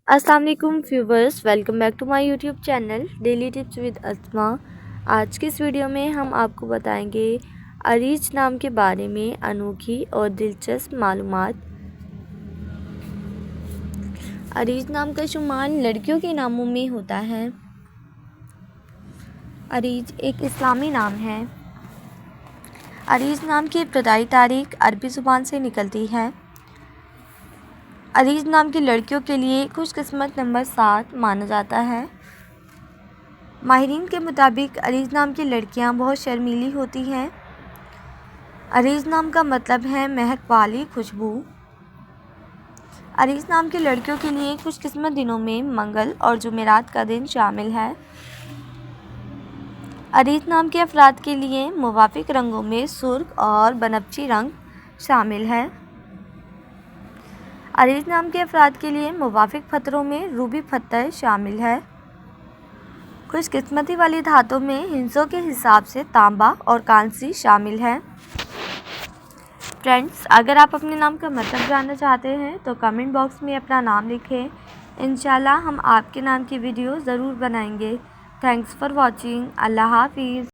अस्सलाम वालेकुम viewers, welcome back to my YouTube channel daily tips with Asma. आज की इस वीडियो में हम आपको बताएंगे अरीज नाम के बारे में अनोखी और दिलचस्प मालूमात। अरीज नाम का शुमार लड़कियों के नामों में होता है। अरीज एक इस्लामी नाम है। अरीज नाम की इब्तदाई तारीख अरबी ज़ुबान से निकलती है। अरीज नाम की लड़कियों के लिए खुशकिस्मत नंबर 7 माना जाता है। माहिरीन के मुताबिक अरीज नाम की लड़कियां बहुत शर्मीली होती हैं। अरीज नाम का मतलब है महक वाली खुशबू। अरीज नाम की लड़कियों के लिए खुशकिस्मत दिनों में मंगल और जुमेरात का दिन शामिल है। अरीज नाम के अफराद के लिए मुवाफिक रंगों में सुर्ख और बनफशी रंग शामिल है। अरीज नाम के अफराद के लिए मुवाफिक पत्थरों में रूबी पत्थर शामिल है। खुशकिस्मती वाली धातों में हिंसों के हिसाब से तांबा और कांसी शामिल है। फ्रेंड्स, अगर आप अपने नाम का मतलब जानना चाहते हैं तो कमेंट बॉक्स में अपना नाम लिखें। इंशाल्लाह हम आपके नाम की वीडियो ज़रूर बनाएंगे। Thanks for watching. अल्लाह हाफिज़।